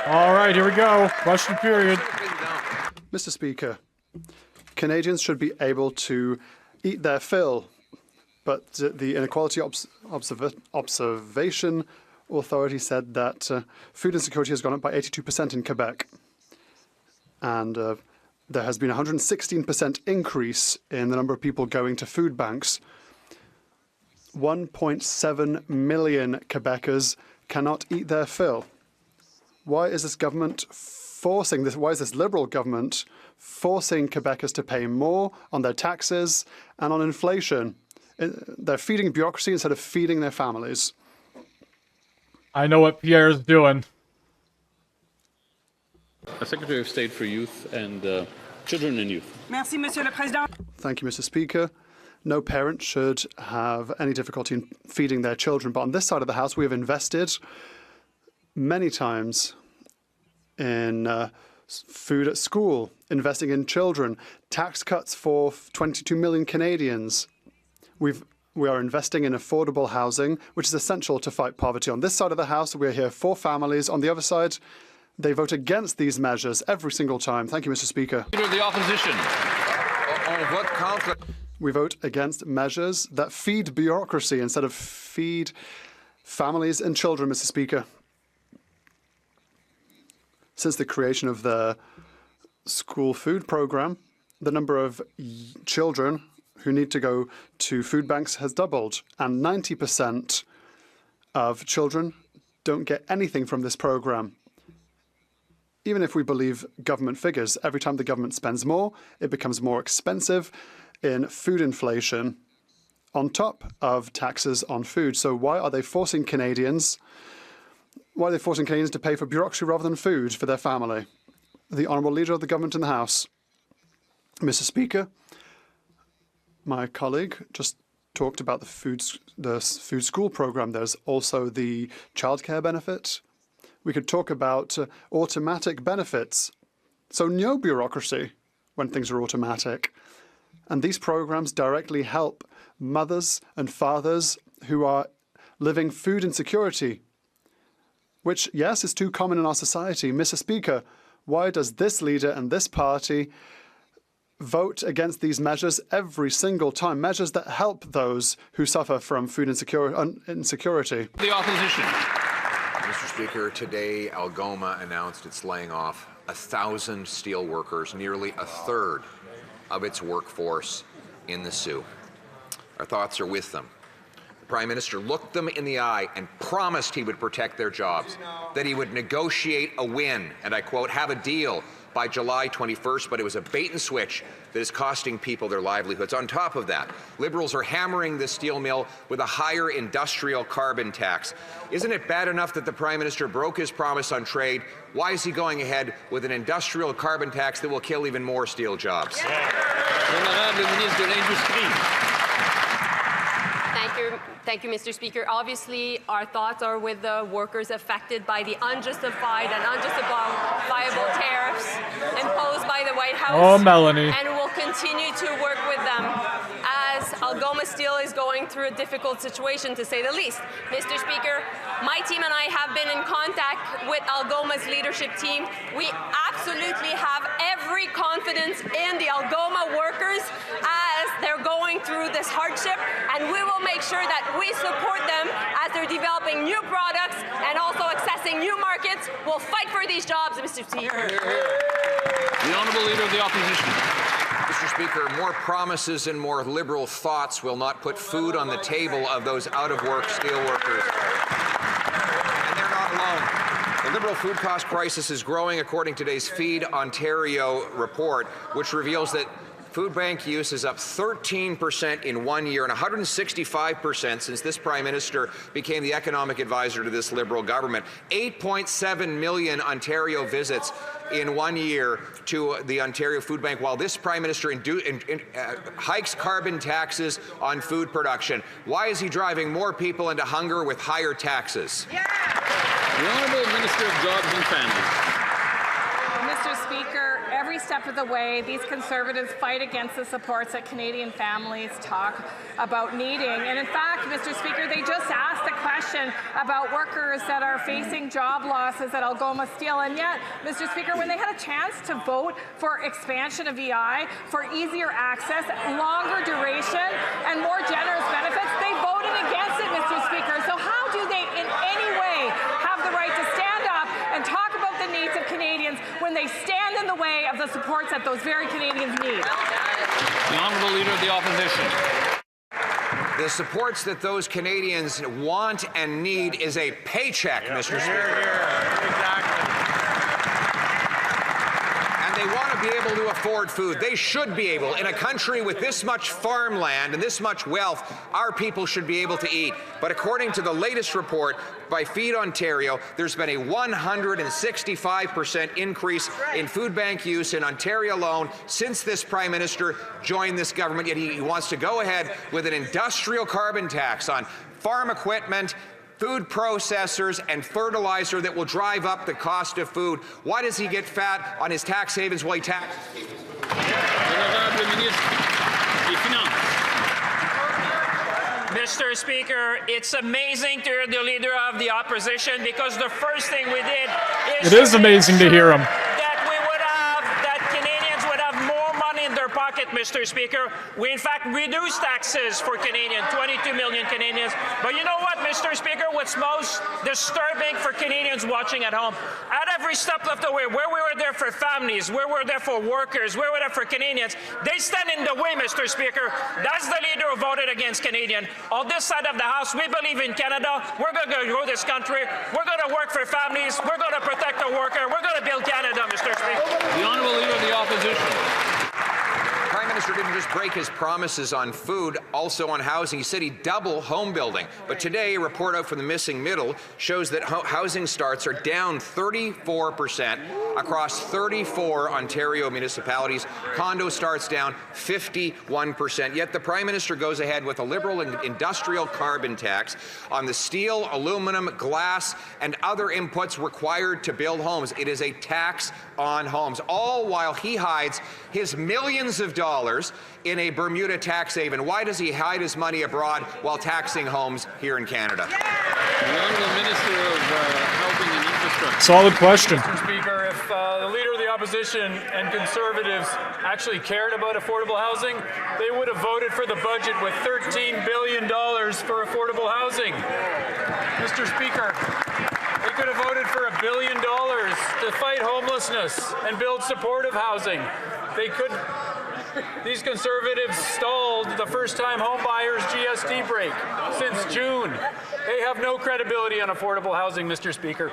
All right, here we go. Question period. Mr. Speaker, Canadians should be able to eat their fill, but the Inequality Observation Authority said that food insecurity has gone up by 82% in Quebec. And there has been a 116% increase in the number of people going to food banks. 1.7 million Quebecers cannot eat their fill. Why is this government forcing this? Why is this Liberal government forcing Quebecers to pay more on their taxes and on inflation? They're feeding bureaucracy instead of feeding their families. I know what Pierre is doing. Secretary of State for Youth and Children and Youth. Merci, Monsieur le Président. Thank you, Mr. Speaker. No parent should have any difficulty in feeding their children. But on this side of the House, we have invested many times in food at school, investing in children, tax cuts for 22 million Canadians. We are investing in affordable housing, which is essential to fight poverty. On this side of the House, we're here for families. On the other side, they vote against these measures every single time. Thank you, Mr. Speaker. Leader of the Opposition. We vote against measures that feed bureaucracy instead of feed families and children, Mr. Speaker. Since the creation of the school food program, the number of children who need to go to food banks has doubled, and 90% of children don't get anything from this program. Even if we believe government figures, every time the government spends more, it becomes more expensive in food inflation on top of taxes on food. So why are they forcing Canadians? Why are they forcing Canadians to pay for bureaucracy rather than food for their family? The Honourable Leader of the Government in the House. Mr. Speaker, my colleague just talked about the food school program. There's also the childcare benefit. We could talk about automatic benefits. So no bureaucracy when things are automatic. And these programs directly help mothers and fathers who are living food insecurity, which, yes, is too common in our society. Mr. Speaker, why does this leader and this party vote against these measures every single time? Measures that help those who suffer from food insecurity. The Opposition. Mr. Speaker, today Algoma announced it's laying off 1,000 steel workers, nearly a third of its workforce in the Sioux. Our thoughts are with them. The Prime Minister looked them in the eye and promised he would protect their jobs, that he would negotiate a win, and I quote, have a deal by July 21st, but it was a bait and switch that is costing people their livelihoods. On top of that, Liberals are hammering the steel mill with a higher industrial carbon tax. Isn't it bad enough that the Prime Minister broke his promise on trade? Why is he going ahead with an industrial carbon tax that will kill even more steel jobs? Honorable Ministre de l'Industrie. Thank you, Mr. Speaker. Obviously, our thoughts are with the workers affected by the unjustified and unjustifiable tariffs imposed by the White House. Oh, Melanie. And we'll continue to work with them as Algoma Steel is going through a difficult situation, to say the least. Mr. Speaker, my team and I have been in contact with Algoma's leadership team. We absolutely have every confidence in the Algoma workers as they're going through this hardship, and we will make sure that we support them as they're developing new products and also accessing new markets. We'll fight for these jobs, Mr. Speaker. The Honourable Leader of the Opposition. Mr. Speaker, more promises and more Liberal thoughts will not put food on the table of those out-of-work steelworkers. And they're not alone. The Liberal food cost crisis is growing, according to today's Feed Ontario report, which reveals that food bank use is up 13% in 1 year and 165% since this Prime Minister became the economic advisor to this Liberal government. 8.7 million Ontario visits in 1 year to the Ontario Food Bank, while this Prime Minister hikes carbon taxes on food production. Why is he driving more people into hunger with higher taxes? The Honourable Minister of Jobs and Families. Mr. Mr. Speaker, every step of the way, these Conservatives fight against the supports that Canadian families talk about needing. And in fact, Mr. Speaker, they just asked a question about workers that are facing job losses at Algoma Steel. And yet, Mr. Speaker, when they had a chance to vote for expansion of EI, for easier access, longer duration, and more generous benefits, they voted against it, Mr. Speaker. So how do they in any way have the right to stand up and talk about the needs of Canadians when they stand in the way of the supports that those very Canadians need? The Honourable Leader of the Opposition. The supports that those Canadians want and need is a paycheck, Mr. Speaker. And they want to be able to afford food. They should be able. In a country with this much farmland and this much wealth, our people should be able to eat. But according to the latest report by Feed Ontario, there's been a 165% increase in food bank use in Ontario alone since this Prime Minister joined this government, yet he wants to go ahead with an industrial carbon tax on farm equipment, food processors, and fertilizer that will drive up the cost of food. Why does he get fat on his tax havens while he taxes people? Mr. Speaker, it's amazing to hear the Leader of the Opposition, because the first thing we did is... It is amazing to hear him. That Canadians would have more money in their pocket, Mr. Speaker. We, in fact, reduced taxes for Canadians, 22 million Canadians. But you know what, Mr. Speaker, what's most disturbing for Canadians watching at home? At every step of the way, where we were there for families, where we were there for workers, where we were there for Canadians, they stand in the way, Mr. Speaker. That's the leader who voted against Canadian. On this side of the House, we believe in Canada. We're going to grow this country. We're going to work for families. We're going to protect the worker. We're going to build Canada, Mr. Speaker. The Honourable Leader of the Opposition. Prime Minister didn't just break his promises on food, also on housing. He said he'd double home building. But today, a report out from the Missing Middle shows that housing starts are down 34% across 34 Ontario municipalities. Condo starts down 51%. Yet the Prime Minister goes ahead with a Liberal industrial carbon tax on the steel, aluminum, glass, and other inputs required to build homes. It is a tax on homes, all while he hides his millions of dollars in a Bermuda tax haven. Why does he hide his money abroad while taxing homes here in Canada? The Honourable Minister of Housing and Infrastructure. Solid question. Mr. Speaker, if the Leader of the Opposition and Conservatives actually cared about affordable housing, they would have voted for the budget with $13 billion for affordable housing. Mr. Speaker, they could have voted for $1 billion to fight homelessness and build supportive housing. These Conservatives stalled the first-time home buyers GST break since June. They have no credibility on affordable housing, Mr. Speaker.